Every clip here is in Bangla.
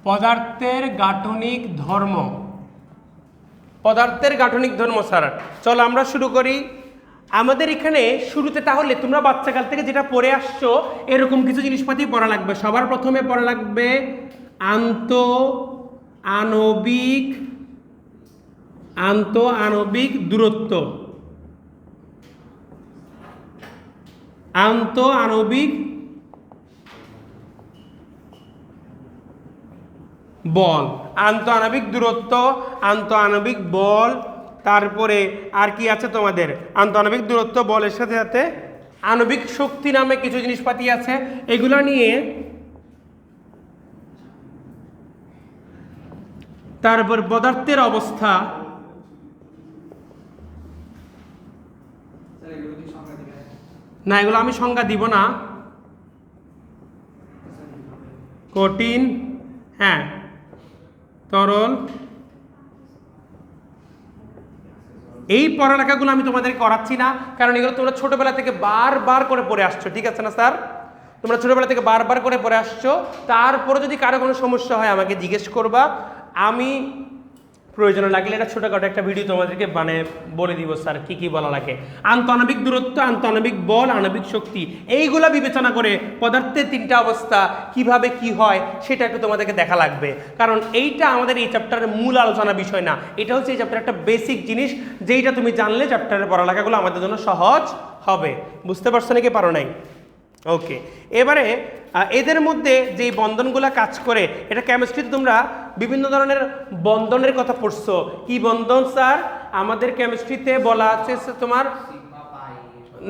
পদার্থের গাঠনিক ধর্ম। পদার্থের গাঠনিক ধর্ম স্যার, চলো আমরা শুরু করি। আমাদের এখানে শুরুতে তাহলে তোমরা বাচ্চাকাল থেকে যেটা পড়ে আসছো এরকম কিছু জিনিসপাতি পড়া লাগবে। সবার প্রথমে পড়া লাগবে আন্তঃআণবিক দূরত্ব। আন্তঃআণবিক বল, আন্তঃআণবিক দূরত্ব, আন্তঃআণবিক বল, তারপরে আর কি আছে তোমাদের আন্তঃআণবিক দূরত্ব বলের সাথে সাথে আণবিক শক্তি নামে কিছু জিনিসপাতি আছে। এগুলো নিয়ে তারপর পদার্থের অবস্থা, না এগুলো আমি সংজ্ঞা দিব না। কঠিন, হ্যাঁ, তরল, এই পড়ালেখাগুলো আমি তোমাদের করাচ্ছি না, কারণ এগুলো তোমরা ছোটবেলা থেকে বারবার করে পড়ে আসছো, ঠিক আছে না স্যার? তোমরা ছোটবেলা থেকে বারবার করে পড়ে আসছো। তারপরে যদি কারো কোনো সমস্যা হয় আমাকে জিজ্ঞেস করবা, আমি প্রয়োজন লাগলে এটা ছোটখাটো একটা ভিডিও তোমাদেরকে বলে দিব স্যার কি কি বলা লাগে। আন্তঃআণবিক দূরত্ব, আন্তঃআণবিক বল, আণবিক শক্তি, এইগুলা বিবেচনা করে পদার্থের তিনটা অবস্থা কিভাবে কি হয় সেটা একটু তোমাদেরকে দেখা লাগবে, কারণ এইটা আমাদের এই চ্যাপ্টারের মূল আলোচনা বিষয় না। এটা হচ্ছে এই চ্যাপ্টারের একটা বেসিক জিনিস, যেইটা তুমি জানলে চ্যাপ্টারের পড়ালেখাগুলো আমাদের জন্য সহজ হবে। বুঝতে পারছো নাকি পারো নাই? ওকে, এবারে এদের মধ্যে যে বন্ধনগুলো কাজ করে, এটা কেমিস্ট্রিতে তোমরা বিভিন্ন ধরনের বন্ধনের কথা পড়ছো। কি বন্ধন স্যার? আমাদের কেমিস্ট্রিতে বলা আছে তোমার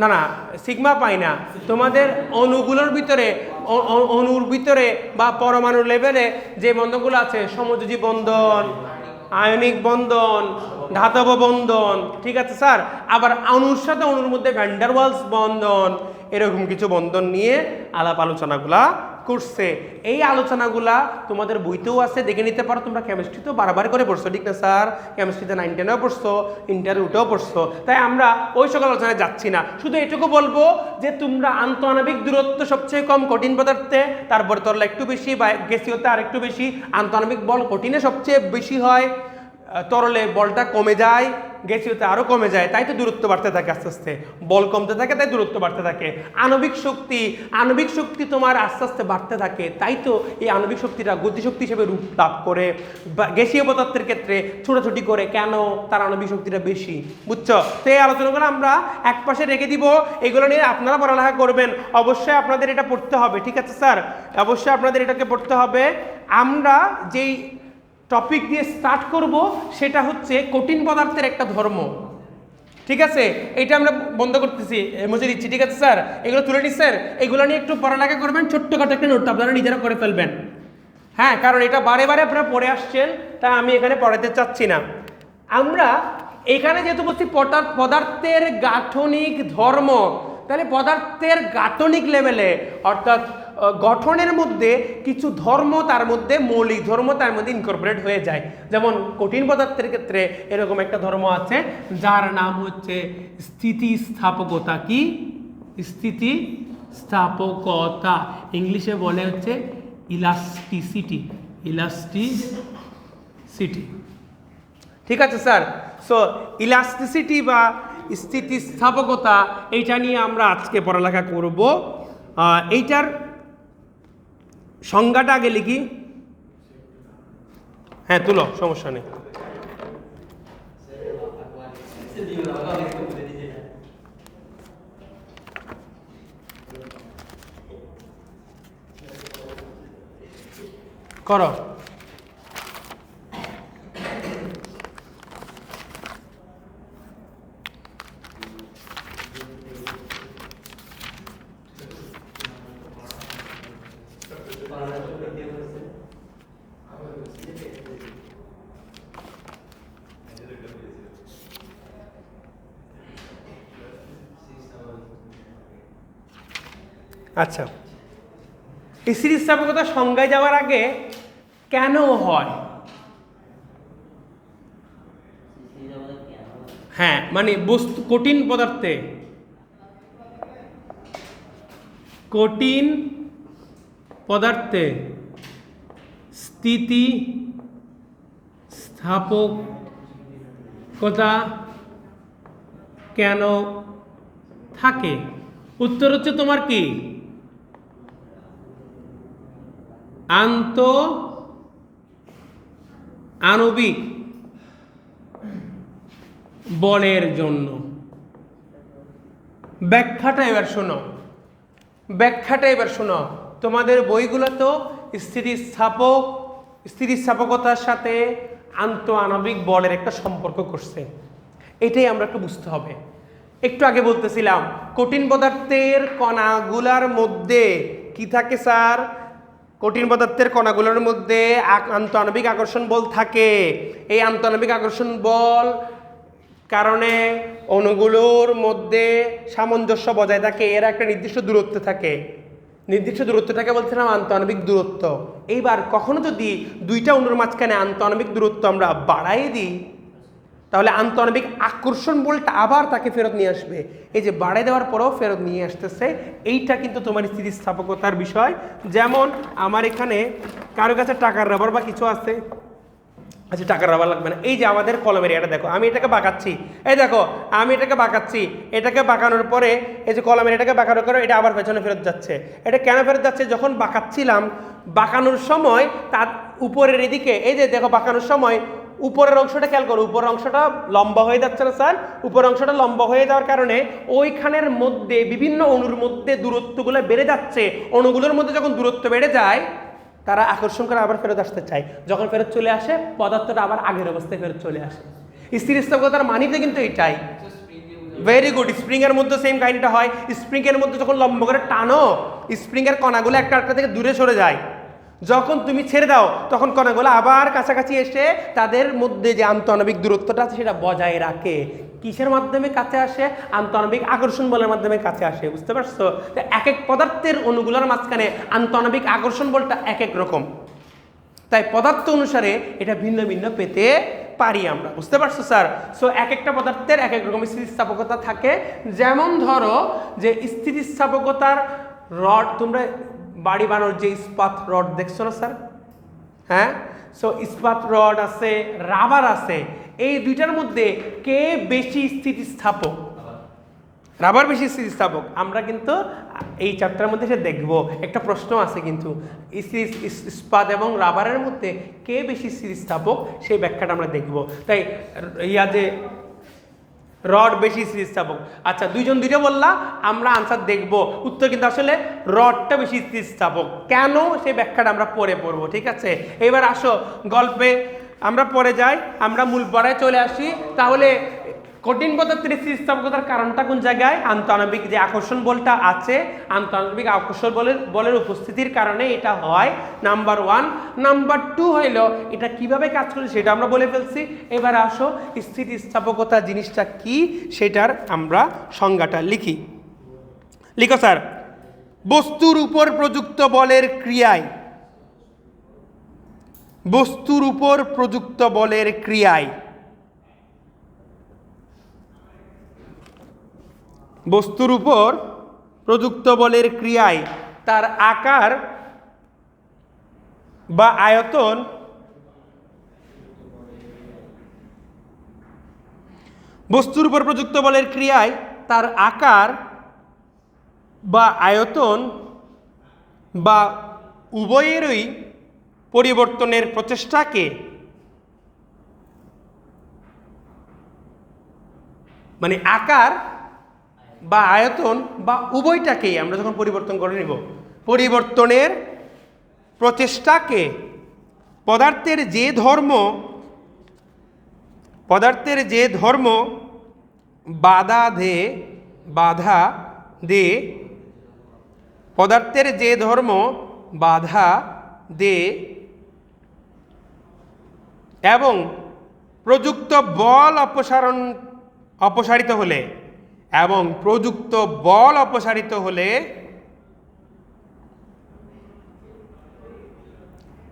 না সিগমা পাই না, তোমাদের অণুগুলোর ভিতরে অণুর ভিতরে বা পরমাণু লেভেলে যে বন্ধনগুলো আছে, সমযোজী বন্ধন, আয়নিক বন্ধন, ধাতব বন্ধন, ঠিক আছে স্যার? আবার অণুর সাথে অণুর মধ্যে ভ্যান ডার ওয়ালস বন্ধন, এরকম কিছু বন্ধন নিয়ে আলাপ আলোচনাগুলা করছে। এই আলোচনাগুলা তোমাদের বইতেও আছে, দেখে নিতে পারো। তোমরা কেমিস্ট্রিতেও বারবার করে পড়ছো, ঠিক না স্যার? কেমিস্ট্রিতে 9, 10-এও পড়ছো, ইন্টারভিউতেও পড়ছো। তাই আমরা ওই সকল আলোচনায় যাচ্ছি না, শুধু এটুকু বলবো যে তোমরা আন্তঃআণবিক দূরত্ব সবচেয়ে কম কঠিন পদার্থে, তারপরে তরল একটু বেশি বা গ্যাসীয়তা আর একটু বেশি, আন্তঃআণবিক বল কঠিনে সবচেয়ে বেশি হয়, তরলে বলটা কমে যায়, গ্যাসীয়তে আরও কমে যায়, তাই তো দূরত্ব বাড়তে থাকে আস্তে আস্তে। বল কমতে থাকে তাই দূরত্ব বাড়তে থাকে। আণবিক শক্তি তোমার আস্তে আস্তে বাড়তে থাকে, তাই তো এই আণবিক শক্তিটা গতিশক্তি হিসেবে রূপ লাভ করে। গ্যাসীয় পদার্থের ক্ষেত্রে ছোটাছুটি করে, কেন? তার আণবিক শক্তিটা বেশি। বুঝছো? তো এই আলোচনাগুলো আমরা এক পাশে রেখে দিব, এগুলো নিয়ে আপনারা পড়ালেখা করবেন। অবশ্যই আপনাদের এটা পড়তে হবে, ঠিক আছে স্যার? অবশ্যই আপনাদের এটাকে পড়তে হবে। আমরা যেই টপিক দিয়ে স্টার্ট করব সেটা হচ্ছে কঠিন পদার্থের একটা ধর্ম, ঠিক আছে? এটা আমরা বন্ধ করতেছি, মুছে দিচ্ছি, ঠিক আছে স্যার? এগুলো তুলে নিচ্ছেন, এগুলো নিয়ে একটু পড়ালেখা করবেন, ছোট্টখাটো একটা নোট আপনারা নিজেরা করে ফেলবেন, হ্যাঁ, কারণ এটা বারে বারে আপনারা পড়ে আসছেন, তাই আমি এখানে পড়াতে চাচ্ছি না। আমরা এখানে যেহেতু বলছি পদার্থের গাঠনিক ধর্ম, তাহলে পদার্থের গাঠনিক লেভেলে অর্থাৎ গঠনের মধ্যে কিছু ধর্ম, তার মধ্যে মৌলিক ধর্ম তার মধ্যে ইনকর্পোরেট হয়ে যায়। যেমন কঠিন পদার্থের ক্ষেত্রে এরকম একটা ধর্ম আছে যার নাম হচ্ছে স্থিতিস্থাপকতা। কি? স্থিতিস্থাপকতা, ইংলিশে বলে হচ্ছে ইলাস্টিসিটি। ঠিক আছে স্যার? সো ইলাস্টিসিটি বা স্থিতিস্থাপকতা, এইটা নিয়ে আমরা আজকে পড়ালেখা করব। এইটার সংজ্ঞাটা আগে লিখি, হ্যাঁ তুলো, সমস্যা নেই। করো। আচ্ছা, এই স্থিতিস্থাপকতা সংজ্ঞায় যাওয়ার আগে কেন হয়, হ্যাঁ মানে বস্তু কঠিন পদার্থে কঠিন পদার্থে স্থিতি স্থাপকতা কেন থাকে? উত্তর হচ্ছে তোমার কি আণবিক বলের জন্য। ব্যাখ্যাটা এবার শোনো, তোমাদের বইগুলো তো স্থিতিস্থাপকতার সাথে আন্তঃআণবিক বলের একটা সম্পর্ক করছে, এটাই আমরা একটু বুঝতে হবে। একটু আগে বলতেছিলাম কঠিন পদার্থের কণাগুলার মধ্যে কি থাকে স্যার? কঠিন পদার্থের কণাগুলোর মধ্যে আন্তঃআণবিক আকর্ষণ বল থাকে। এই আন্তঃআণবিক আকর্ষণ বল কারণে অণুগুলোর মধ্যে সামঞ্জস্য বজায় থাকে, এরা একটা নির্দিষ্ট দূরত্বে থাকে। নির্দিষ্ট দূরত্বটাকে বলছিলাম আন্তঃআণবিক দূরত্ব। এইবার কখনো যদি দুইটা অণুর মাঝখানে আন্তঃআণবিক দূরত্ব আমরা বাড়াই দিই, তাহলে আন্তঃআণবিক আকর্ষণ বলটা আবার তাকে ফেরত নিয়ে আসবে। এই যে বাড়াই দেওয়ার পরেও ফেরত নিয়ে আসতেছে, এইটা কিন্তু তোমার স্থিতিস্থাপকতার বিষয়। যেমন আমার এখানে কারো কাছে টাকার রাবার বা কিছু আছে, আচ্ছা টাকার রাবার লাগবে না, এই যে আমাদের কলমের এটা দেখো, আমি এটাকে বাঁকাচ্ছি, এই দেখো আমি এটাকে বাঁকাচ্ছি, এটাকে বাঁকানোর পরে এই যে কলমের এটাকে বাঁকানোর পরে এটা আবার পেছনে ফেরত যাচ্ছে। এটা কেন ফেরত যাচ্ছে? যখন বাঁকাচ্ছিলাম, বাঁকানোর সময় তার উপরের এদিকে এই যে দেখো বাঁকানোর সময় উপরের অংশটা খেয়াল করো, উপরের অংশটা লম্বা হয়ে যাচ্ছে না স্যার? উপরের অংশটা লম্বা হয়ে যাওয়ার কারণে ওইখানের মধ্যে বিভিন্ন অণুর মধ্যে দূরত্বগুলো বেড়ে যাচ্ছে। অণুগুলোর মধ্যে যখন দূরত্ব বেড়ে যায়, তারা আকর্ষণ করে আবার ফেরত আসতে চায়। যখন ফেরত চলে আসে, পদার্থটা আবার আগের অবস্থায় ফেরত চলে আসে। স্থিতিস্থাপকতার মানিতে কিন্তু এটাই। Very good. স্প্রিং এর মধ্যে সেম কাহিনীটা হয়। স্প্রিং এর মধ্যে যখন লম্বা করে টানো, স্প্রিং এর কণাগুলো একটা থেকে দূরে সরে যায়। যখন তুমি ছেড়ে দাও, তখন কণাগুলো আবার কাছাকাছি এসে তাদের মধ্যে যে আন্তঃআণবিক দূরত্বটা আছে সেটা বজায় রাখে। কিসের মাধ্যমে কাছে আসে? আন্তঃআণবিক আকর্ষণ বলের মাধ্যমে কাছে আসে। বুঝতে পারছো? তো এক এক পদার্থের অণুগুলোর মাঝখানে আন্তঃআণবিক আকর্ষণ বলটা এক এক রকম, তাই পদার্থ অনুসারে এটা ভিন্ন ভিন্ন পেতে পারি আমরা। বুঝতে পারছো স্যার? সো এক একটা পদার্থের এক এক রকম স্থিতিস্থাপকতা থাকে। যেমন ধরো যে স্থিতিস্থাপকতার রড, তোমরা বাড়ি বানানোর যে ইস্পাত রড দেখছো না স্যার? হ্যাঁ, সো ইস্পাত রড আছে, রাবার আছে, এই দুইটার মধ্যে কে বেশি স্থিতিস্থাপক? রাবার বেশি স্থিতিস্থাপক। আমরা কিন্তু এই চ্যাপ্টারের মধ্যে সে দেখবো, একটা প্রশ্ন আছে কিন্তু ইস্পাত এবং রাবারের মধ্যে কে বেশি স্থিতিস্থাপক সেই ব্যাখ্যাটা আমরা দেখবো। তাই যে রড বেশি স্থিতিস্থাপক। আচ্ছা, দুইটা বললা, আমরা আনসার দেখব, উত্তর কিন্তু আসলে রডটা বেশি স্থিতিস্থাপক। কেন সেই ব্যাখ্যাটা আমরা পরে পড়বো, ঠিক আছে? এবার আসো গল্পে আমরা পরে যাই, আমরা মূল পড়ায় চলে আসি। তাহলে কঠিন পদার্থের স্থিতিস্থাপকতার কারণটা কোন জায়গায়? আন্তঃআণবিক যে আকর্ষণ বলটা আছে, আন্তঃআণবিক আকর্ষণ বলের উপস্থিতির কারণে এটা হয়, নাম্বার 1। নাম্বার 2 হইল এটা কিভাবে কাজ করে সেটা আমরা বলে ফেলছি। এবার আসো স্থিতিস্থাপকতা জিনিসটা কি সেটার আমরা সংজ্ঞাটা লিখি। লিখো স্যার। বস্তুর উপর প্রযুক্ত বলের ক্রিয়ায়, বস্তুর উপর প্রযুক্ত বলের ক্রিয়ায়, বস্তুর উপর প্রযুক্ত বলের ক্রিয়ায় তার আকার বা আয়তন বস্তুর উপর প্রযুক্ত বলের ক্রিয়ায় তার আকার বা আয়তন বা উভয়েরই পরিবর্তনের প্রচেষ্টাকে মানে আকার বা আয়তন বা উভয়টাকেই আমরা যখন পরিবর্তন করে নিব, পরিবর্তনের প্রচেষ্টাকে পদার্থের যে ধর্ম বাধা দে পদার্থের যে ধর্ম বাধা দে এবং প্রযুক্ত বল অপসারিত হলে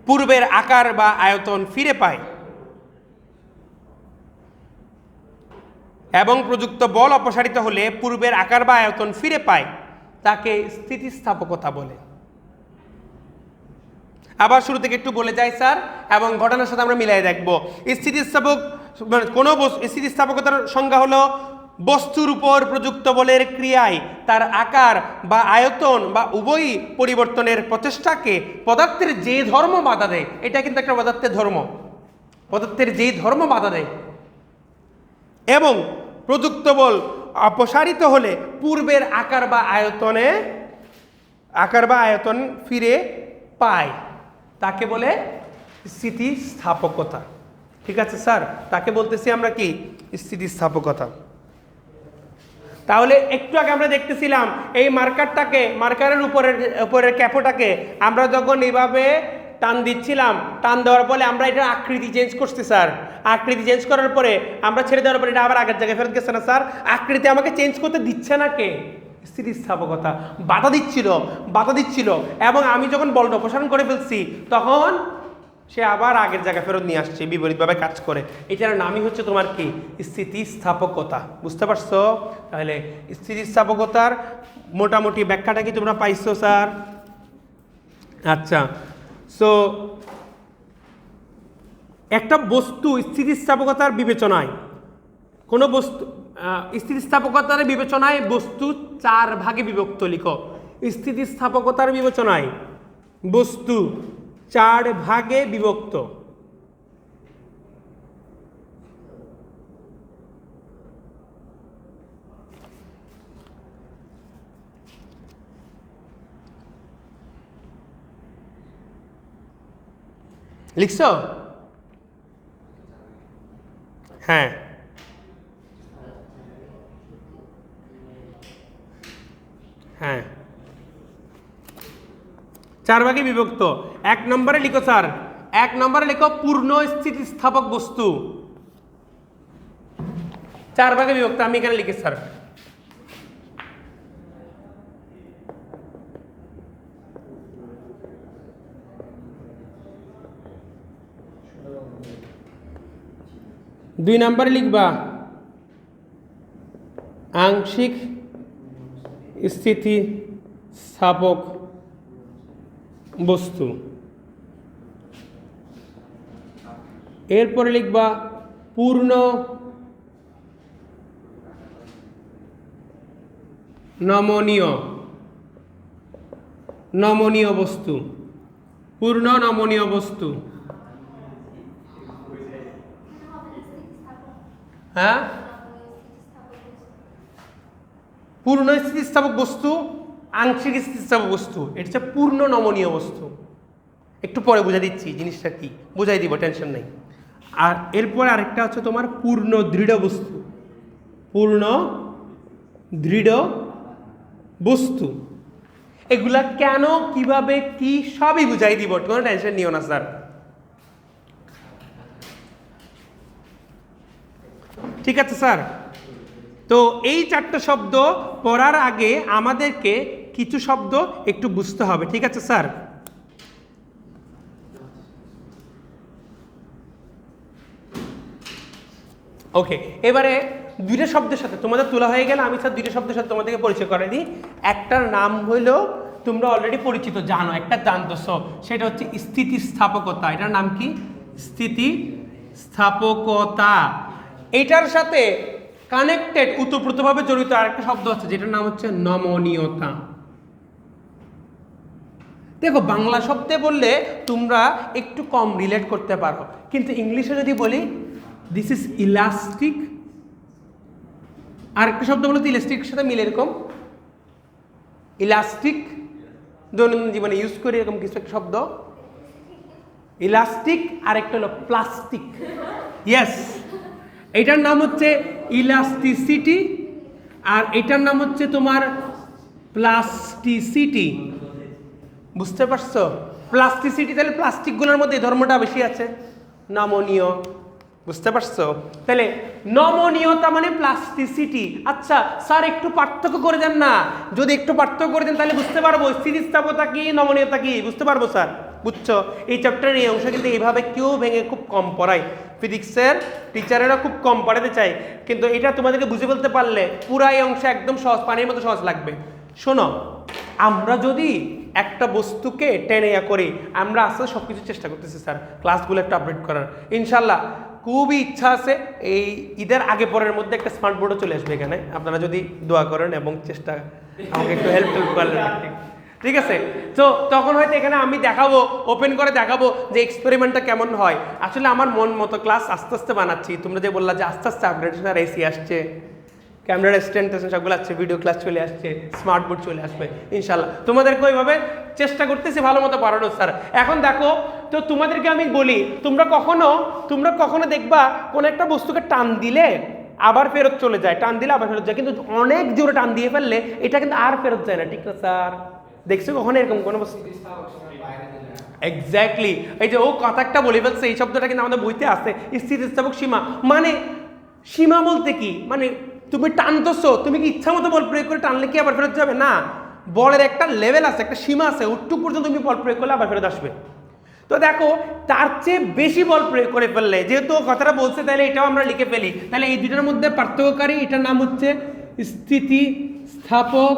পূর্বের আকার বা আয়তন ফিরে পায় এবং প্রযুক্ত বল অপসারিত হলে পূর্বের আকার বা আয়তন ফিরে পায় তাকে স্থিতিস্থাপকতা বলে। আবার শুরু থেকে একটু বলে যাই স্যার, এবং ঘটনার সাথে আমরা মিলাই দেখব। স্থিতিস্থাপক কোনো স্থিতিস্থাপকতার সংজ্ঞা হলো বস্তুর উপর প্রযুক্ত বলের ক্রিয়ায় তার আকার বা আয়তন বা উভয়ই পরিবর্তনের প্রচেষ্টাকে পদার্থের যে ধর্ম বাধা দেয়, এটা কিন্তু একটা পদার্থের ধর্ম, পদার্থের যেই ধর্ম বাধা দেয়, এবং প্রযুক্ত বল অপসারিত হলে পূর্বের আকার বা আয়তন ফিরে পায়, তাকে বলে স্থিতিস্থাপকতা। ঠিক আছে স্যার, তাকে বলতেছি আমরা কি স্থিতিস্থাপকতা। তাহলে একটু আগে আমরা দেখতেছিলাম এই মার্কারের উপরের ক্যাপোটাকে আমরা যখন এইভাবে টান দিচ্ছিলাম, টান দেওয়ার পরে আমরা এটার আকৃতি চেঞ্জ করছি স্যার। আকৃতি চেঞ্জ করার পরে আমরা ছেড়ে দেওয়ার পরে এটা আবার আগের জায়গায় ফেরত গেছে না স্যার। আকৃতি আমাকে চেঞ্জ করতে দিচ্ছে না কে? স্থিতিস্থাপকতা বাধা দিচ্ছিল, এবং আমি যখন বলটা অপসারণ করে ফেলছি তখন সে আবার আগের জায়গায় ফেরত নিয়ে আসছে, বিপরীতভাবে কাজ করে। এটার নামই হচ্ছে তোমার কি? স্থিতিস্থাপকতা। বুঝতে পারছো? তাহলে স্থিতিস্থাপকতার মোটামুটি ব্যাখ্যাটা কি তোমরা পাইছো স্যার? আচ্ছা, সো একটা বস্তু স্থিতিস্থাপকতার বিবেচনায়, কোনো বস্তু স্থিতিস্থাপকতার বিবেচনায় বস্তু 4 ভাগে বিভক্ত। লিখো, স্থিতিস্থাপকতার বিবেচনায় বস্তু 4 ভাগে বিভক্ত। লিখছো? হ্যাঁ, হ্যাঁ, 4 ভাগে বিভক্ত। 1 নম্বরে লিখো স্যার, 1 নম্বরে লিখো পূর্ণ স্থিতিস্থাপক বস্তু। 4 ভাগে বিভক্ত, আমি এখানে লিখি স্যার। দুই নম্বরে লিখবা আংশিক স্থিতিস্থাপক বস্তু। এরপরে লিখবা পূর্ণ নমনীয় বস্তু। পূর্ণ নমনীয় বস্তু। হ্যাঁ, পূর্ণ স্থিতিস্থাপক বস্তু, আংশিক স্থিতিস্থাপক বস্তু, এটা হচ্ছে পূর্ণ নমনীয় বস্তু। একটু পরে বুঝাই দিচ্ছি জিনিসটা কি, বুঝাই দিব, টেনশন নেই। আর এরপরে আরেকটা হচ্ছে তোমার পূর্ণ দৃঢ় বস্তু। পূর্ণ দৃঢ় বস্তু, এগুলা কেন, কিভাবে, কি, সবই বুঝাই দিব, কোনো টেনশন নিও না স্যার। ঠিক আছে স্যার? তো এই 4টা শব্দ পড়ার আগে আমাদেরকে কিছু শব্দ একটু বুঝতে হবে। ঠিক আছে স্যার? ওকে, এবারে 2টা শব্দের সাথে তোমাদের তোলা হয়ে গেলে আমি স্যার 2টা শব্দের সাথে তোমাদেরকে পরিচয় করে দিই। একটার নাম হইল তোমরা অলরেডি পরিচিত, জানো, একটা জানতেছ, সেটা হচ্ছে স্থিতিস্থাপকতা। এটার নাম কি? স্থিতিস্থাপকতা। এটার সাথে কানেক্টেড, ওতপ্রোতভাবে জড়িত আরেকটা শব্দ আছে যেটার নাম হচ্ছে নমনীয়তা। দেখো, বাংলা শব্দে বললে তোমরা একটু কম রিলেট করতে পারো, কিন্তু ইংলিশে যদি বলি দিস ইজ ইলাস্টিক, আরেকটা শব্দ বলো তো ইলাস্টিকের সাথে মিলে, এরকম ইলাস্টিক, দৈনন্দিন জীবনে ইউজ করি এরকম কিছু একটা শব্দ, ইলাস্টিক। আরেকটা হলো প্লাস্টিক। ইয়েস, এটার নাম হচ্ছে ইলাস্টিসিটি, আর এটার নাম হচ্ছে তোমার প্লাস্টিসিটি। বুঝতে পারছো? প্লাস্টিসিটি, তাহলে প্লাস্টিকগুলোর মধ্যে এই ধর্মটা বেশি আছে, নমনীয়। বুঝতে পারছো? তাহলে নমনীয়তা মানে প্লাস্টিসিটি। আচ্ছা স্যার, একটু পার্থক্য করে দেন না। যদি একটু পার্থক্য করে দেন তাহলে বুঝতে পারবো স্থিতিস্থাপকতা কি, নমনীয়তা কি, বুঝতে পারবো স্যার। বুঝছো? এই চ্যাপ্টারের এই অংশ কিন্তু এইভাবে কেউ ভেঙে খুব কম পড়ায়, ফিজিক্সের টিচারেরা খুব কম পড়াতে চায়, কিন্তু এটা তোমাদেরকে বুঝে বলতে পারলে পুরা এই অংশ একদম সহজ, পানির মতো সহজ লাগবে। শোনো, আমরা যদি একটা বস্তুকে টেনে করি, আমরা আস্তে আস্তে সব কিছু চেষ্টা করতেছি স্যার ক্লাসগুলো একটু আপডেট করার। ইনশাল্লাহ খুবই ইচ্ছা আছে এই ঈদের আগে পরের মধ্যে একটা স্মার্ট বোর্ডও চলে আসবে এখানে, আপনারা যদি দোয়া করেন এবং চেষ্টা আমাকে একটু হেল্প করলেন, ঠিক আছে? তো তখন হয়তো এখানে আমি দেখাবো, ওপেন করে দেখাবো যে এক্সপেরিমেন্টটা কেমন হয়। আসলে আমার মন মতো ক্লাস আস্তে আস্তে বানাচ্ছি। তোমরা যে বললা যে আস্তে আস্তে আপডেটেশন আর এসি আসছে, ক্যামেরা স্ট্যান্ড সবগুলো আসছে, ভিডিও ক্লাস চলে আসছে, স্মার্ট বোর্ড চলে আসবে ইনশাল্লাহ। তোমাদেরকে ওইভাবে চেষ্টা করতেছি ভালো মতো পড়ানোর স্যার। এখন দেখো তো তোমাদেরকে আমি বলি, তোমরা কখনো দেখবা কোন একটা বস্তুকে টান দিলে আবার ফেরত চলে যায়, টান দিলে আবার ফেরত যায়, কিন্তু অনেক জোরে টান দিয়ে ফেললে এটা কিন্তু আর ফেরত যায় না, ঠিক না স্যার? দেখছো কখনো এরকম কোনো বস্তু? এক্স্যাক্টলি, এই যে ও কথা একটা বলে ফেলছে, এই শব্দটা কিন্তু আমাদের বইতে আছে, স্থিতিস্থাপক সীমা। মানে সীমা বলতে কি, মানে তুমি টানতেছো, তুমি কি ইচ্ছা মতো বল প্রয়োগ করে টানলে কি আবার ফেরত যাবে না? বলের একটা লেভেল আছে, একটা সীমা আছে, ওটুকু পর্যন্ত তুমি বল প্রয়োগ করলে আবার ফেরত আসবে। তো দেখো তার চেয়ে বেশি বল প্রয়োগ করে ফেললে, যেহেতু কথাটা বলছে তাহলে এটাও আমরা লিখে ফেলি, তাহলে এই দুটার মধ্যে পার্থক্যকারী, এটার নাম হচ্ছে স্থিতিস্থাপক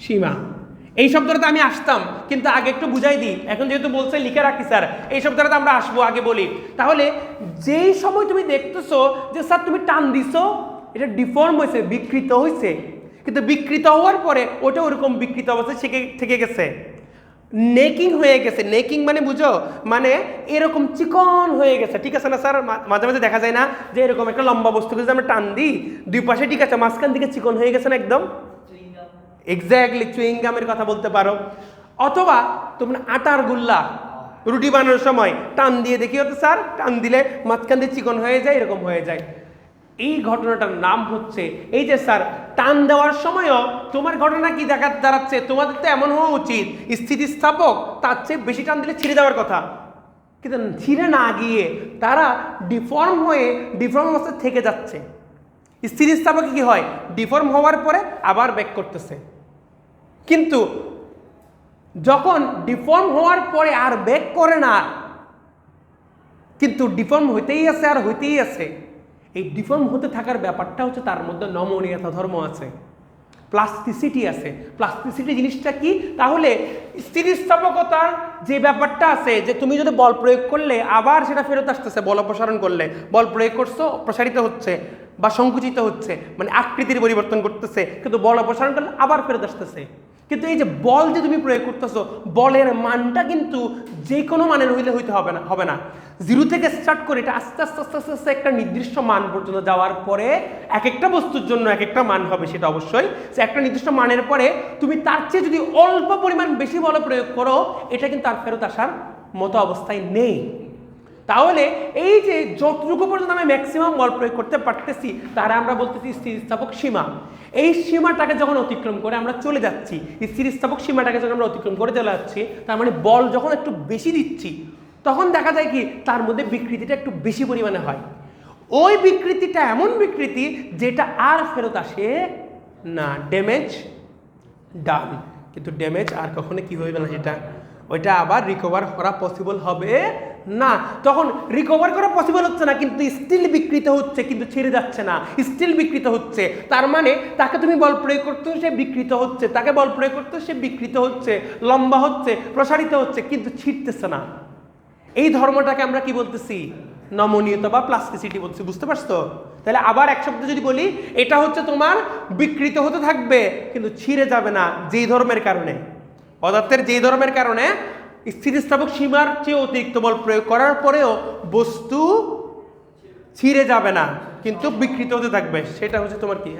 সীমা। এই শব্দটাতে আমি আসতাম, কিন্তু আগে একটু বুঝাই দিই, এখন যেহেতু বলছে লিখে রাখি স্যার, এই শব্দটাতে আমরা আসবো, আগে বলি। তাহলে যেই সময় তুমি দেখতেছো যে স্যার তুমি টান দিছো, এটা ডিফর্ম হয়েছে, বিকৃত হয়েছে, কিন্তু বিকৃত হওয়ার পরে ওটা ওরকম বিকৃত অবস্থায় থেকে গেছে, নেকিং হয়ে গেছে। নেকিং মানে বুঝো, মানে এরকম চিকন হয়ে গেছে, ঠিক আছে না স্যার? মাঝে মাঝে দেখা যায় না যে এরকম একটা লম্বা বস্তুকে যদি আমরা টান দিই, দুই পাশে ঠিক আছে, মাঝখান দিকে চিকন হয়ে গেছে না একদম? এক্স্যাক্টলি, চুইংগামের কথা বলতে পারো। অথবা তোমরা আটার গুল্লা রুটি বানানোর সময় টান দিয়ে দেখি হতো স্যার, টান দিলে মাঝখান দিয়ে চিকন হয়ে যায়, এরকম হয়ে যায়। এই ঘটনাটার নাম হচ্ছে, এই যে স্যার টান দেওয়ার সময়ও তোমার ঘটনা কি দেখা দাঁড়াচ্ছে, তোমাদের তো এমন হওয়া উচিত স্থিতিস্থাপক তার চেয়ে বেশি টান দিলে ছিঁড়ে যাওয়ার কথা, কিন্তু ছিঁড়ে না গিয়ে তারা ডিফর্ম অবস্থায় থেকে যাচ্ছে। স্থিতিস্থাপক কি হয়, ডিফর্ম হওয়ার পরে আবার ব্যাক করতেছে, কিন্তু যখন ডিফর্ম হওয়ার পরে আর ব্যাক করে না, কিন্তু ডিফর্ম হইতেই আছে আর হইতেই আছে। এই ডিফর্ম হতে থাকার ব্যাপারটা হচ্ছে তার মধ্যে নমনীয়তা ধর্ম আছে, প্লাস্টিসিটি আছে। প্লাস্টিসিটি জিনিসটা কি? তাহলে স্থিতিস্থাপকতার যে ব্যাপারটা আছে, যে তুমি যদি বল প্রয়োগ করলে আবার সেটা ফেরত আসতেছে, বল অপসারণ করলে, বল প্রয়োগ করছো প্রসারিত হচ্ছে বা সংকুচিত হচ্ছে, মানে আকৃতির পরিবর্তন করতেছে, কিন্তু বল অপসারণ করলে আবার ফেরত আসতেছে। কিন্তু এই যে বল যে তুমি প্রয়োগ করতেছো, বলের মানটা কিন্তু যে কোনো মানের হইতে হবে না। জিরো থেকে স্টার্ট করে এটা আস্তে আস্তে আস্তে আস্তে আস্তে একটা নির্দিষ্ট মান পর্যন্ত যাওয়ার পরে এক একটা বস্তুর জন্য এক একটা মান হবে, সেটা অবশ্যই। সে একটা নির্দিষ্ট মানের পরে তুমি তার চেয়ে যদি অল্প পরিমাণ বেশি বল প্রয়োগ করো, এটা কিন্তু আর ফেরত আসার মতো অবস্থায় নেই। তাহলে এই যে যতটুকু পর্যন্ত আমি ম্যাক্সিমাম বল প্রয়োগ করতে পারতেছি, তারা আমরা বলতেছি স্থিতিস্থাপক সীমা। এই সীমাটাকে যখন অতিক্রম করে আমরা চলে যাচ্ছি, স্থিতিস্থাপক সীমাটাকে যখন আমরা অতিক্রম করে চলে যাচ্ছি, তার মানে বল যখন একটু বেশি দিচ্ছি, তখন দেখা যায় কি তার মধ্যে বিকৃতিটা একটু বেশি পরিমাণে হয়। ওই বিকৃতিটা এমন বিকৃতি যেটা আর ফেরত আসে না, ড্যামেজ ডান, কিন্তু ড্যামেজ আর কখনো কি হইবে না, সেটা ওইটা আবার রিকভার করা পসিবল হবে না। তখন রিকভার করা পসিবল হচ্ছে না, কিন্তু স্টিল বিকৃত হচ্ছে, কিন্তু ছেড়ে যাচ্ছে না, স্টিল বিকৃত হচ্ছে। তার মানে তাকে তুমি বল প্রয়োগ করতে সে বিকৃত হচ্ছে, তাকে বল প্রয়োগ করতে সে বিকৃত হচ্ছে, লম্বা হচ্ছে, প্রসারিত হচ্ছে, কিন্তু ছিঁড়তেছে না। এই ধর্মটাকে আমরা কি বলতেছি? নমনীয়তা বা প্লাস্টিসিটি বলছি, বুঝতে পারছো? তাহলে আবার এক শব্দ যদি বলি, এটা হচ্ছে তোমার বিকৃত হতে থাকবে কিন্তু ছিঁড়ে যাবে না, যেই ধর্মের কারণে, পদার্থের যেই ধর্মের কারণে স্থিতিস্থাপক সীমার চেয়ে অতিরিক্ত বল প্রয়োগ করার পরেও বস্তু ছিঁড়ে যাবে না, কিন্তু বিকৃত হতে থাকবে, সেটা হচ্ছে তোমার কি?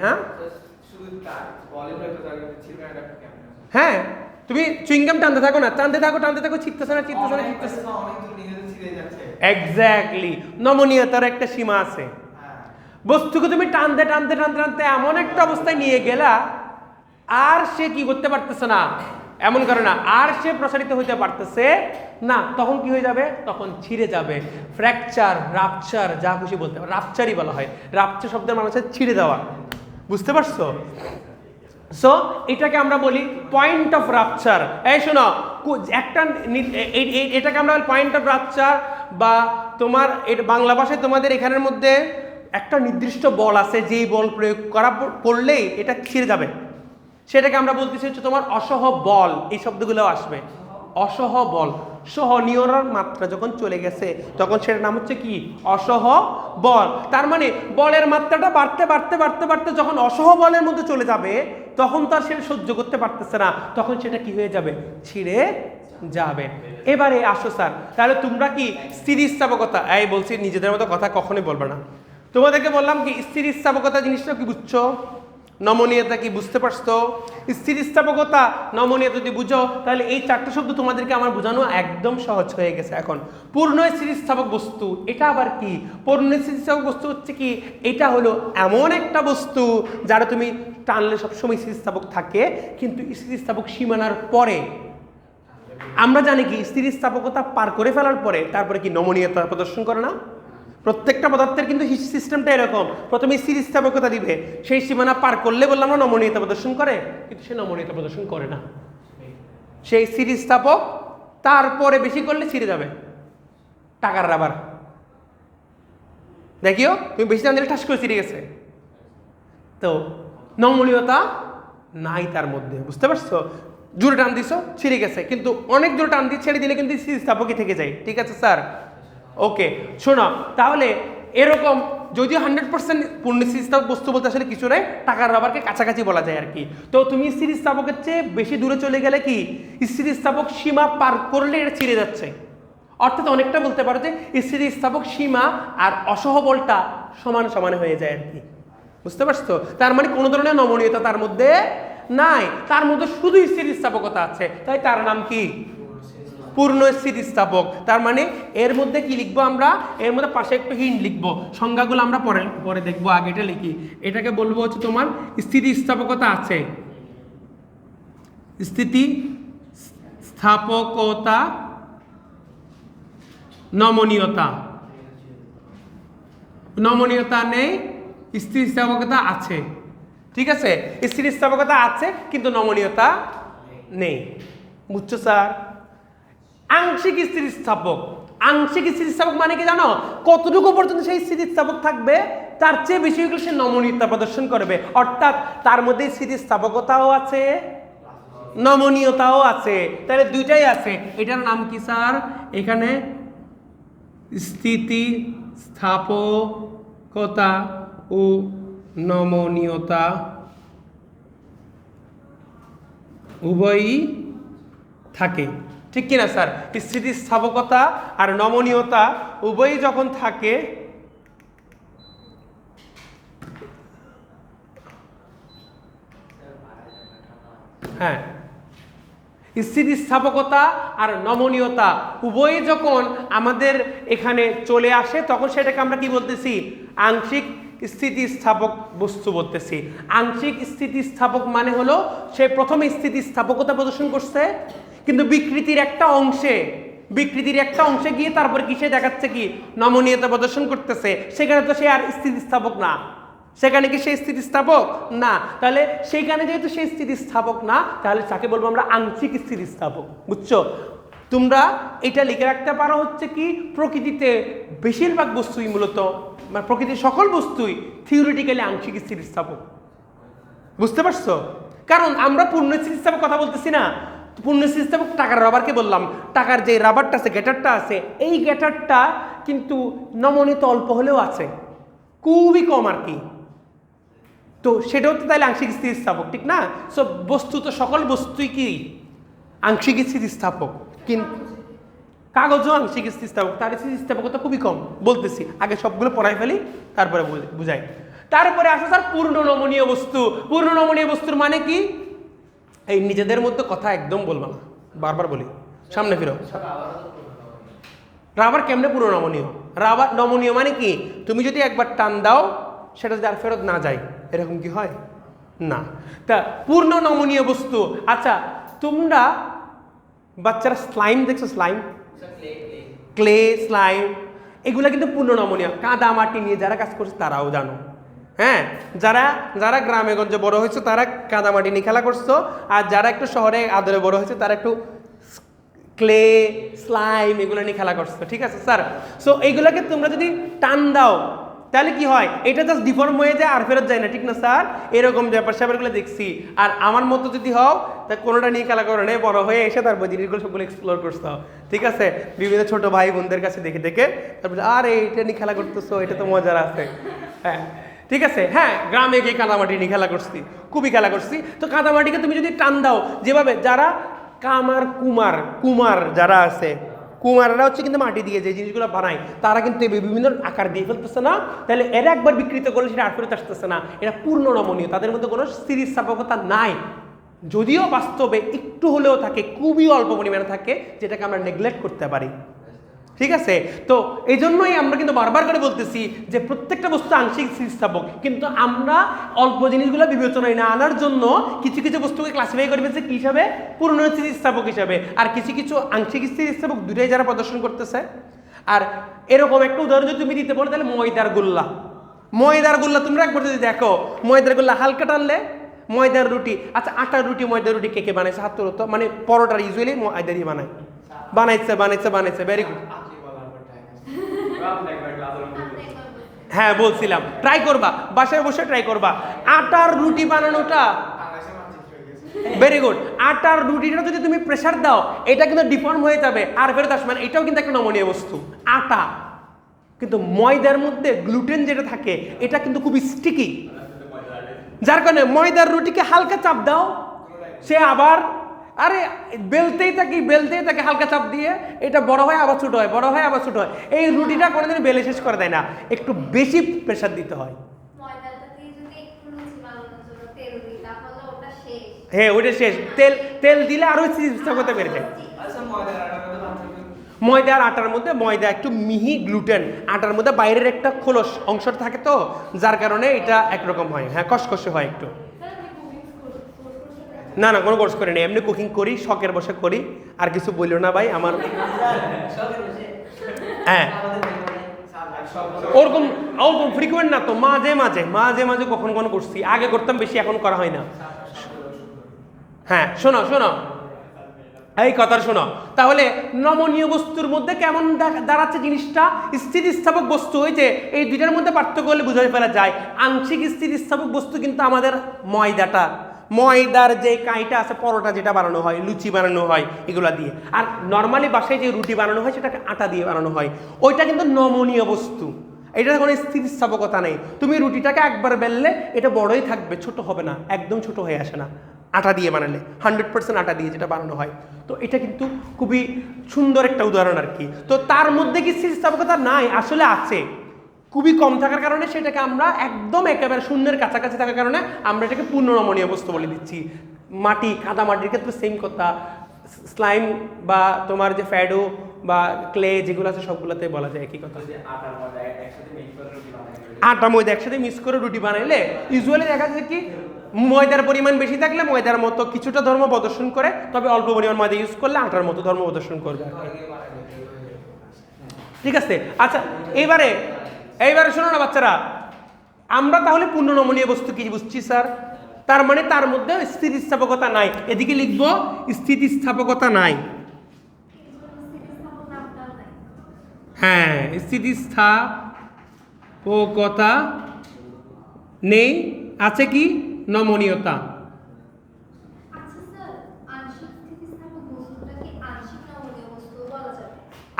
হ্যাঁ, তুমি চুইংগাম টানতে থাকো না, টানতে থাকো, ছিটতেছে না। এক্স্যাক্টলি, নমনীয়তার একটা সীমা আছে। বস্তুকে তুমি টানতে এমন একটা অবস্থায় নিয়ে গেলা, আর সে কি করতে পারতেছে না, এমন করে না, আর সে প্রসারিত হইতে পারতেছে না, তখন কি হয়ে যাবে? তখন ছিঁড়ে যাবে। ফ্র্যাকচার, রাপচার, যা খুশি বলতে হবে, রাপচারই বলা হয়। রাপচার শব্দের মানে হচ্ছে ছিঁড়ে দেওয়া, বুঝতে পারছো? সো এটাকে আমরা বলি পয়েন্ট অফ রাপচার। এই শোনো, একটা এটাকে আমরা পয়েন্ট অফ রাপচার, বা তোমার বাংলা ভাষায় তোমাদের এখানের মধ্যে একটা নির্দিষ্ট বল আছে, যেই বল প্রয়োগ করলেই এটা ছিঁড়ে যাবে, সেটাকে আমরা বলতেছি হচ্ছে তোমার অসহ বল, এই শব্দগুলো আসবে। অসহ বল, সহনীয়র মাত্রা যখন চলে গেছে তখন সেটার নাম হচ্ছে কি? অসহ বল। তার মানে বলের মাত্রাটা বাড়তে বাড়তে বাড়তে বাড়তে যখন অসহ বলের মধ্যে চলে যাবে তখন তার সেটা সহ্য করতে পারতেছে না, তখন সেটা কি হয়ে যাবে? ছিঁড়ে যাবে। এবারে আসো স্যার, তাহলে তোমরা কি স্থিতিস্থাপকতা, এই বলছি নিজেদের মতো কথা কখনোই বলবে না। তোমাদেরকে বললাম কি স্থিতিস্থাপকতা জিনিসটা কি বুঝছো? নমনীয়তা কি বুঝতে পারছো? স্থিতিস্থাপকতা নমনীয়তা যদি বুঝো তাহলে এই চারটা শব্দ তোমাদেরকে আমার বোঝানো একদম সহজ হয়ে গেছে। এখন পূর্ণ স্থিতিস্থাপক বস্তু, এটা আবার কি? পূর্ণ স্থিতিস্থাপক বস্তু হচ্ছে কি? এটা হলো এমন একটা বস্তু যারা তুমি টানলে সবসময় স্থিতিস্থাপক থাকে, কিন্তু স্থিতিস্থাপক সীমানার পরে আমরা জানি কি স্থিতিস্থাপকতা পার করে ফেলার পরে তারপরে কি নমনীয়তা প্রদর্শন করে না? প্রত্যেকটা পদার্থের কিন্তু সিস্টেমটা এরকম, প্রথমে স্থিতিস্থাপকতা দিবে, সেই সীমানা পার করলে বললাম না নমনীয়তা প্রদর্শন করে, কিন্তু সে নমনীয়তা প্রদর্শন করে না। সেই স্থিতিস্থাপক তারপরে বেশি করলে ছিঁড়ে যাবে। টাকার রাবার দেখিও, তুমি বেশি টান দিলে ঠাস করে ছিঁড়ে গেছে। তো নমনীয়তা নাই তার মধ্যে, বুঝতে পারছো? জোরে টান দিছো ছিঁড়ে গেছে, কিন্তু অনেক জোরে টান দিয়ে ছেড়ে দিলে কিন্তু স্থিতিস্থাপকই থেকে যায়। ঠিক আছে স্যার? ওকে, শোনো তাহলে এরকম যদিও 100% পূর্ণ স্থিতিস্থাপক বস্তু বলতে আসলে কিছু নয়, টাকার রাবারকে কাছাকাছি বলা যায় আর কি। তো তুমি স্থিতিস্থাপকের চেয়ে বেশি দূরে চলে গেলে কি স্থিতিস্থাপক সীমা পার করলে এটা ছিঁড়ে যাচ্ছে। অর্থাৎ অনেকটা বলতে পারো যে স্থিতিস্থাপক সীমা আর অসহ বলটা সমান সমান হয়ে যায় আর কি, বুঝতে পারছো? তার মানে কোনো ধরনের নমনীয়তা তার মধ্যে নাই, তার মধ্যে শুধু স্থিতিস্থাপকতা আছে, তাই তার নাম কি? পূর্ণ স্থিতিস্থাপক। তার মানে এর মধ্যে কি লিখবো আমরা? এর মধ্যে পাশে একটু হিন্ট লিখবো, সংজ্ঞাগুলো আমরা পরে পরে দেখবো, আগে এটা লিখি। এটাকে বলবো হচ্ছে তোমার স্থিতিস্থাপকতা আছে, স্থিতিস্থাপকতা, নমনীয়তা, নমনীয়তা নেই, স্থিতিস্থাপকতা আছে। ঠিক আছে, স্থিতিস্থাপকতা আছে কিন্তু নমনীয়তা নেই, বুঝছো স্যার? আংশিক স্থিতিস্থাপক, আংশিক স্থিতিস্থাপক মানে কি জানো? কতটুকু পর্যন্ত সেই স্থিতিস্থাপক থাকবে তার চেয়ে বেশি হলে সে নমনীয়তা প্রদর্শন করবে, অর্থাৎ তার মধ্যে স্থিতিস্থাপকতাও আছে নমনীয়তাও আছে, তাহলে দুইটাই আছে। এটার নাম কি স্যার? এখানে স্থিতিস্থাপকতা ও নমনীয়তা উভয়ই থাকে, ঠিক কিনা স্যার? স্থিতিস্থাপকতা আর নমনীয়তা উভয়ই যখন থাকে হ্যাঁ, স্থিতিস্থাপকতা আর নমনীয়তা উভয়ই যখন আমাদের এখানে চলে আসে তখন সেটাকে আমরা কি বলতেছি? আংশিক স্থিতিস্থাপক বস্তু বলতেছি। আংশিক স্থিতিস্থাপক মানে হলো সে প্রথমে স্থিতিস্থাপকতা প্রদর্শন করছে, কিন্তু বিকৃতির একটা অংশে গিয়ে তারপরে কি সে দেখাচ্ছে কি নমনীয়তা প্রদর্শন করতেছে, সেখানে তো সে আর স্থিতিস্থাপক না। সেখানে কি সেই স্থিতিস্থাপক না? তাহলে সেইখানে যেহেতু সেই স্থিতিস্থাপক না, তাহলে তাকে বলবো আমরা আংশিক স্থিতিস্থাপক, বুঝছো? তোমরা এটা লিখে রাখতে পারো হচ্ছে কি প্রকৃতিতে বেশিরভাগ বস্তুই মূলত মানে প্রকৃতির সকল বস্তুই থিওরিটিক্যালি আংশিক স্থিতিস্থাপক, বুঝতে পারছো? কারণ আমরা পূর্ণ স্থিতিস্থাপক কথা বলতেছি না। পূর্ণ স্থিতিস্থাপক টাকার রাবারকে বললাম, টাকার যে রাবারটা আছে, গ্যাটারটা আছে, এই গ্যাটারটা কিন্তু নমনীয়তা অল্প হলেও আছে, খুবই কম আর কি। তো সেটাও তো তাহলে আংশিক স্থিতিস্থাপক, ঠিক না? সো বস্তু তো সকল বস্তুই কি আংশিক স্থিতিস্থাপক, কিন্তু কাগজও আংশিক স্থিতিস্থাপক, তার স্থিতিস্থাপকতা খুবই কম। বলতেছি আগে সবগুলো পড়াই ফেলি তারপরে বুঝাই। তারপরে আসো স্যার পূর্ণ নমনীয় বস্তু। পূর্ণ নমনীয় বস্তুর মানে কি? এই নিজেদের মধ্যে কথা একদম বলবা না, বারবার বলি, সামনে ফিরো। রাবার কেমনে পূর্ণ নমনীয়? রাবার নমনীয় মানে কি? তুমি যদি একবার টান দাও সেটা যদি আর ফেরত না যায়, এরকম কি হয়? না। তা পূর্ণ নমনীয় বস্তু, আচ্ছা তোমরা বাচ্চারা স্লাইম দেখছো? স্লাইম, ক্লে, স্লাইম, এগুলা কিন্তু পূর্ণ নমনীয়। কাদা মাটি নিয়ে যারা কাজ করছে তারাও জানো, হ্যাঁ? যারা গ্রামে গঞ্জে বড় হয়েছে তারা কাদা মাটি নিয়ে খেলা করছো, আর যারা একটু শহরে আদরে বড় হয়েছে তারা একটু ক্লে, স্লাইম এগুলো নিয়ে খেলা করছো, ঠিক আছে স্যার? সো এইগুলোকে তোমরা যদি টান দাও তাহলে কি হয়, এটা জাস্ট ডিফর্ম হয়ে যায় আর ফেরত যায় না, ঠিক না স্যার? এরকম ব্যাপার স্যাপারগুলো দেখছি। আর আমার মতো যদি হও তা কোনোটা নিয়ে খেলা করো না, বড় হয়ে এসে তারপর জিনিসগুলো সবগুলো এক্সপ্লোর করছো, ঠিক আছে? বিভিন্ন ছোট ভাই বোনদের কাছে দেখে দেখে তারপর আরে এটা নিয়ে খেলা করতেছো, এটা তো মজার আছে। হ্যাঁ ঠিক আছে। হ্যাঁ, গ্রামে গিয়ে কাদামাটি নিয়ে খেলা করছি, খুবই খেলা করছি। তো কাদামাটিকে তুমি যদি টান দাও, যেভাবে যারা কামার কুমার যারা আছে, কুমাররা হচ্ছে কিন্তু মাটি দিয়ে যে জিনিসগুলো বানায়, তারা কিন্তু বিভিন্ন আকার দিয়ে ফেলতেছে না, তাহলে এরা একবার বিকৃত করলে সেটা আর ফেরত আসতেছে না, এটা পূর্ণ নমনীয়, তাদের মধ্যে কোনো স্থিতিস্থাপকতা নাই। যদিও বাস্তবে একটু হলেও থাকে, খুবই অল্প পরিমাণে থাকে, যেটাকে আমরা নেগলেক্ট করতে পারি, ঠিক আছে? তো এই জন্যই আমরা কিন্তু বারবার করে বলতেছি যে প্রত্যেকটা বস্তু আংশিক স্থিতিস্থাপক, কিন্তু আমরা অল্প জিনিসগুলো বিবেচনায় না আনার জন্য কিছু কিছু বস্তুকে ক্লাসিফাই করে ফেলছে কি হিসাবে, পূর্ণ স্থিতিস্থাপক হিসাবে, আর কিছু কিছু আংশিক স্থিতিস্থাপক, দুটাই যারা প্রদর্শন করতেছে। আর এরকম একটা উদাহরণ যদি তুমি দিতে পারো, তাহলে ময়দার গোল্লা তোমরা একবার যদি দেখো, ময়দার গোল্লা হালকা টানলে ময়দার রুটি, আচ্ছা আটার রুটি ময়দার রুটি কে কে বানাইছে হাত তোলো তো, মানে পরোটার ইউজুয়ালি ময়দা দিয়ে বানাইছে, ভেরি গুড। হ্যাঁ বলছিলাম, ট্রাই করবা, বাসায় বসে ট্রাই করবা আটার রুটি বানানোটা, ভেরি গুড। আটার রুটিটা যদি তুমি প্রেসার দাও, এটা কিন্তু ডিফর্ম হয়ে যাবে আর ফেরত আসবে না, এটাও কিন্তু একটা নমনীয় বস্তু আটা। কিন্তু ময়দার মধ্যে গ্লুটেন যেটা থাকে, এটা কিন্তু খুব স্টিকি, যার কারণে ময়দার রুটিকে হালকা চাপ দাও, সে আবার আরে বেলতেই থাকে হালকা চাপ দিয়ে, এটা বড় হয় আবার ছোট হয়, বড় হয় আবার ছোট হয়। এই রুটিটা কোনোদিন বেলে শেষ করে দেয় না, একটু বেশি প্রেসার দিতে হয়। হ্যাঁ ওইটা শেষ, তেল দিলে আরো স্থিতিস্থাপকতা বেড়ে যায়। ময়দা আর আটার মধ্যে, ময়দা একটু মিহি গ্লুটেন, আটার মধ্যে বাইরের একটা খোলস অংশ থাকে, তো যার কারণে এটা একরকম হয়, হ্যাঁ কষকষে হয় একটু। না কোনো কোর্স করি না, এমনি কুকিং করি, শখের বসে করি, আর কিছু বললো না ভাই আমার। হ্যাঁ ওরকম ফ্রিকুয়েন্ট না তো, মাঝে কখন করছি, আগে করতাম বেশি, এখন করা হয় না। হ্যাঁ শোনো এই কথা শোনো, তাহলে নমনীয় বস্তুর মধ্যে কেমন দাঁড়াচ্ছে জিনিসটা, স্থিতিস্থাপক বস্তু। ওই যে এই দুইটার মধ্যে পার্থক্য হলে বুঝে ফেলা যায়। আংশিক স্থিতিস্থাপক বস্তু কিন্তু আমাদের ময়দার যে কাইটা আছে, পরোটা যেটা বানানো হয়, লুচি বানানো হয় এগুলা দিয়ে, আর নর্মালি বাসায় যে রুটি বানানো হয় সেটাকে আটা দিয়ে বানানো হয়, ওইটা কিন্তু নমনীয় বস্তু, এটার কোনো স্থিতিস্থাপকতা নেই। তুমি রুটিটাকে একবার বেললে এটা বড়ই থাকবে, ছোট হবে না, একদম ছোট হয়ে আসে না আটা দিয়ে বানালে, 100% আটা দিয়ে যেটা বানানো হয়। তো এটা কিন্তু খুবই সুন্দর একটা উদাহরণ আর কি। তো তার মধ্যে কি স্থিতিস্থাপকতা নাই? আসলে আছে, খুবই কম থাকার কারণে সেটাকে আমরা একদম একেবারে শূন্যের কাছাকাছি থাকার কারণে আমরা এটাকে পূর্ণ নমনীয় বস্তু বলে দিচ্ছি। কাদা মাটির ক্ষেত্রে সেম কথা, স্লাইম বা তোমার যে ফ্যাডো বা ক্লে যেগুলো আছে সবগুলোতে বলা যায় একই কথা। আটা ময়দা একসাথে মিক্স করে রুটি বানাইলে ইউজুয়ালি দেখা যায় কি, ময়দার পরিমাণ বেশি থাকলে ময়দার মতো কিছুটা ধর্ম প্রদর্শন করে, তবে অল্প পরিমাণ ময়দা ইউজ করলে আটার মতো ধর্ম প্রদর্শন করবে, ঠিক আছে? আচ্ছা এইবারে শোনো না বাচ্চারা, আমরা তাহলে পূর্ণ নমনীয় বস্তু কি বুঝছি স্যার? তার মানে তার মধ্যে স্থিতিস্থাপকতা নাই, এদিকে লিখবো স্থিতিস্থাপকতা নাই। হ্যাঁ স্থিতিস্থাপকতা নেই, আছে কি নমনীয়তা।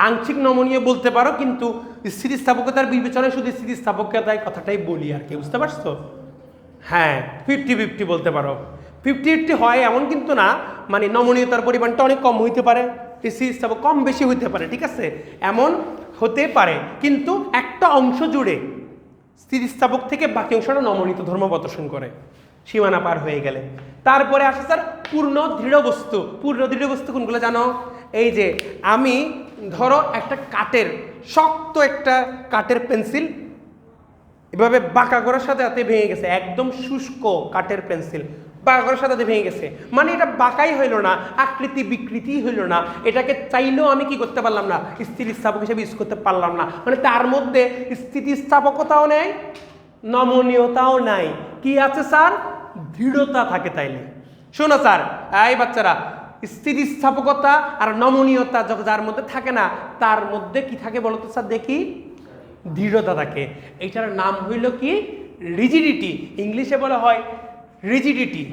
আংশিক নমনীয় বলতে পারো, কিন্তু স্থিতিস্থাপকতার বিবেচনায় শুধু স্থিতিস্থাপকতায় কথাটাই বলি আর কি, বুঝতে পারছো? হ্যাঁ 50-50 বলতে পারো, 50-50 হয় এমন কিন্তু না, মানে নমনীয়তার পরিমাণটা অনেক কম হইতে পারে, স্থিতিস্থাপক কম বেশি হইতে পারে, ঠিক আছে, এমন হতে পারে, কিন্তু একটা অংশ জুড়ে স্থিতিস্থাপক থেকে বাকি অংশটা নমনীয় ধর্ম প্রদর্শন করে সীমানা পার হয়ে গেলে। তারপরে আসে স্যার পূর্ণ দৃঢ় বস্তু। কোনগুলো জানো? এই যে আমি ধরো একটা শক্ত একটা কাঠের পেন্সিল এভাবে বাঁকা করার সাথে সাথে ভেঙে গেছে, একদম শুষ্ক কাঠের পেন্সিল বাঁকা করার সাথে সাথে ভেঙে গেছে, মানে এটা বাঁকাই হইল না, আকৃতি বিকৃতি হইল না, এটাকে চাইলেও আমি কি করতে পারলাম না, স্থিতিস্থাপক হিসেবে ইউজ করতে পারলাম না, মানে তার মধ্যে স্থিতিস্থাপকতাও নেই, নমনীয়তাও নাই, কি আছে স্যার? দৃঢ়তা থাকে। তাইলে শোনো স্যার, এই বাচ্চারা, স্থিতিস্থাপকতা আর নমনীয়তা যার মধ্যে থাকে না, তার মধ্যে কি থাকে বলতো স্যার? দেখি দৃঢ়তা থাকে। এইটার নাম হইল কি? রিজিডিটি। ইংলিশে বলা হয় রিজিডিটি।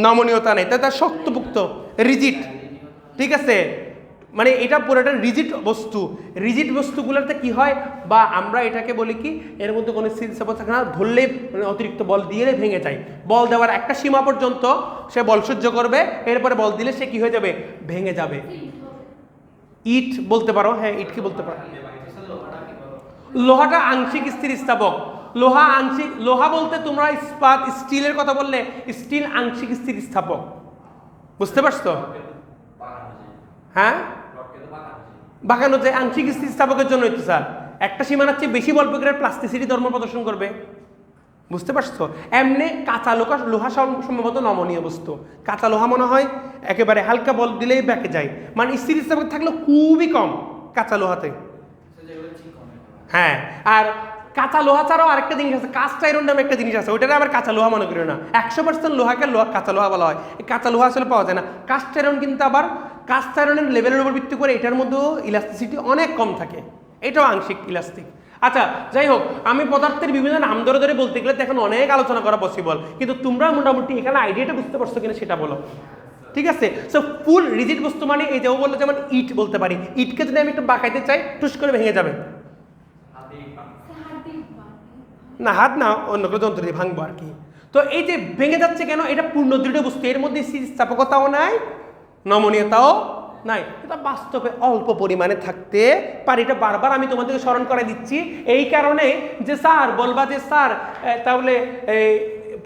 নমনীয়তা নেই, তার শক্তপুক্ত, রিজিড। ঠিক আছে, মানে এটা পুরোটা রিজিড বস্তু। রিজিড বস্তুগুলোতে কি হয়, বা আমরা এটাকে বলি কি, এর মধ্যে কোনো স্থিতিস্থাপক থাকে না, ধরলেই মানে অতিরিক্ত বল দিয়ে ভেঙে যায়। বল দেওয়ার একটা সীমা পর্যন্ত সে বল সহ্য করবে, এরপরে বল দিলে সে কি হয়ে যাবে, ভেঙে যাবে। ইট বলতে পারো, হ্যাঁ ইট কি বলতে পারো। লোহাটা আংশিক স্থিতিস্থাপক। লোহা আংশিক, লোহা বলতে তোমরা ইস্পাত স্টিলের কথা বললে, স্টিল আংশিক স্থিতিস্থাপক। বুঝতে পারছো? হ্যাঁ, বাঁকানো যায় আংশিক স্থিতিস্থাপকের জন্য। হইতো স্যার একটা সীমানার চেয়ে বেশি বল প্রয়োগের প্লাস্টিসিটি ধর্ম প্রদর্শন করবে। বুঝতে পারছো? এমনি কাঁচা লোহা সম্ভবত নমনীয় বস্তু। কাঁচা লোহা মনে হয় একেবারে হালকা বল দিলেই ব্যাকে যায়, মানে স্থিতিস্থাপক থাকলে খুবই কম কাঁচা লোহাতে। হ্যাঁ, আর কাঁচা লোহা ছাড়াও আরেকটা জিনিস আছে, কাস্ট আয়রন নামে একটা জিনিস আছে, ওইটা আবার কাঁচা লোহা মনে করি না। 100% লোহাকে কাঁচা লোহা বলা হয়। এই কাঁচা লোহা আসলে পাওয়া যায় না। কাস্ট আয়রন কিন্তু আবার কাস্ট আয়রনের লেভেলের উপর ভিত্তি করে এটার মধ্যেও ইলাস্টিসিটি অনেক কম থাকে, এটাও আংশিক ইলাস্টিক। আচ্ছা যাই হোক, আমি পদার্থের বিভিন্ন নাম ধরে ধরে বলতে গেলে এখন অনেক আলোচনা করা পসিবল, কিন্তু তোমরা মোটামুটি এখানে আইডিয়াটা বুঝতে পারছো কিনা সেটা বলো। ঠিক আছে, সো ফুল রিজিড বস্তু মানে এই যে ও বললো, যেমন ইট বলতে পারি, ইটকে যদি আমি একটু বাঁকাইতে চাই টুস করে ভেঙে যাবে না, হাত না, অন্য কোনো যন্ত্র দিয়ে ভাঙবো আর কি। তো এই যে ভেঙে যাচ্ছে কেন, এটা পূর্ণ দৃঢ় বস্তু, এর মধ্যে স্থিতিস্থাপকতাও নাই, নমনীয়তাও নাই, এটা বাস্তবে অল্প পরিমাণে থাকতে পারে। এটা বারবার আমি তোমাদেরকে স্মরণ করে দিচ্ছি এই কারণে যে স্যার বলবা যে স্যার তাহলে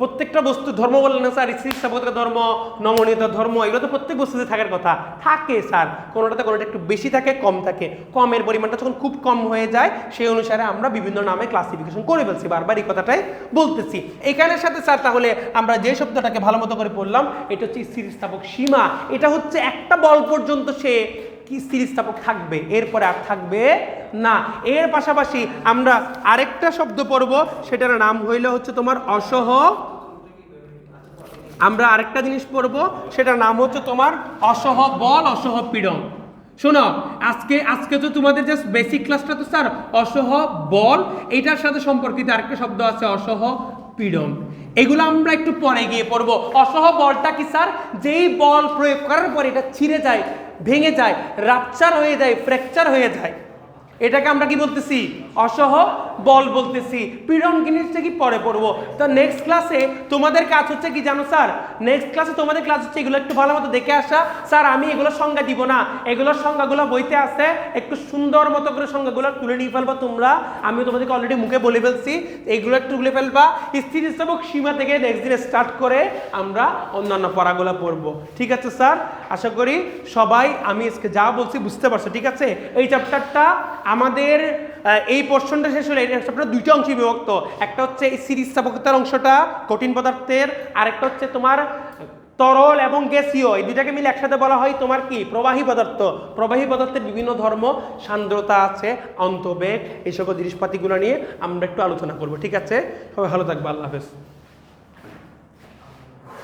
প্রত্যেকটা বস্তু ধর্ম বললেন না স্যার, স্থিতিস্থাপকতা ধর্ম, নমনীয়তা ধর্ম, এগুলো তো প্রত্যেক বস্তুতে থাকার কথা। থাকে স্যার, কোনোটাতে কোনোটা একটু বেশি থাকে, কম থাকে। কমের পরিমাণটা যখন খুব কম হয়ে যায় সেই অনুসারে আমরা বিভিন্ন নামে ক্লাসিফিকেশন করে ফেলছি, বারবার এই কথাটাই বলতেছি। এখানের সাথে স্যার তাহলে আমরা যে শব্দটাকে ভালো মতো করে পড়লাম, এটা হচ্ছে স্থিতিস্থাপক সীমা। এটা হচ্ছে একটা বল পর্যন্ত সে কি স্থিতিস্থাপক থাকবে, এরপরে আর থাকবে না। এর পাশাপাশি আমরা আরেকটা শব্দ পড়ব, সেটার নাম হইলে হচ্ছে তোমার অসহ। আমরা আরেকটা জিনিস পড়ব, সেটার নাম হচ্ছে তোমার অসহ বল, অসহ পীড়ন। শোনো, আজকে তো তোমাদের জাস্ট বেসিক ক্লাসটা তো স্যার অসহ বল, এইটার সাথে সম্পর্কিত আরেকটা শব্দ আছে অসহ পীড়ন। এগুলো আমরা একটু পরে গিয়ে পড়বো। অসহ বলটা কি স্যার, যেই বল প্রয়োগ করার পরে এটা ছিঁড়ে যায়, ভেঙে যায়, রাপচার হয়ে যায়, ফ্র্যাকচার হয়ে যায়, এটাকে আমরা কি বলতেছি, অসহ বল বলতেছি। পীড়ন জিনিসটা কি পরে পড়বো। তো নেক্সট ক্লাসে তোমাদের কাজ হচ্ছে কি জানো স্যার, নেক্সট ক্লাসে তোমাদের ক্লাস হচ্ছে এগুলো একটু ভালো মতো দেখে আসা। স্যার আমি এগুলোর সংজ্ঞা দিব না, এগুলোর সংজ্ঞাগুলো বইতে আছে, একটু সুন্দর মতো করে সংজ্ঞাগুলো তুলে নিয়ে ফেলবা তোমরা। আমি তোমাদেরকে অলরেডি মুখে বলে ফেলছি, এইগুলো একটু তুলে ফেলবা। স্থিতিস্থাপক সীমা থেকে নেক্সট দিনে স্টার্ট করে আমরা অন্যান্য পড়াগুলো পড়বো। ঠিক আছে স্যার, আশা করি সবাই আমি আজকে যা বলছি বুঝতে পারছো। ঠিক আছে, এই চ্যাপ্টারটা আমাদের এই পোর্শনটা শেষ হলে, এই চ্যাপ্টারটা দুইটা অংশে বিভক্ত। একটা হচ্ছে এই স্থিতিস্থাপকতার অংশটা কঠিন পদার্থের, আরেকটা হচ্ছে তোমার তরল এবং গ্যাসীয়, এই দুইটাকে মিলে একসাথে বলা হয় তোমার কি, প্রবাহী পদার্থ। প্রবাহী পদার্থের বিভিন্ন ধর্ম, সান্দ্রতা আছে, অন্তবেগ, এই সকল জিনিসপাতিগুলো নিয়ে আমরা একটু আলোচনা করবো। ঠিক আছে, সবাই ভালো থাকবে, আল্লাহ হাফেজ।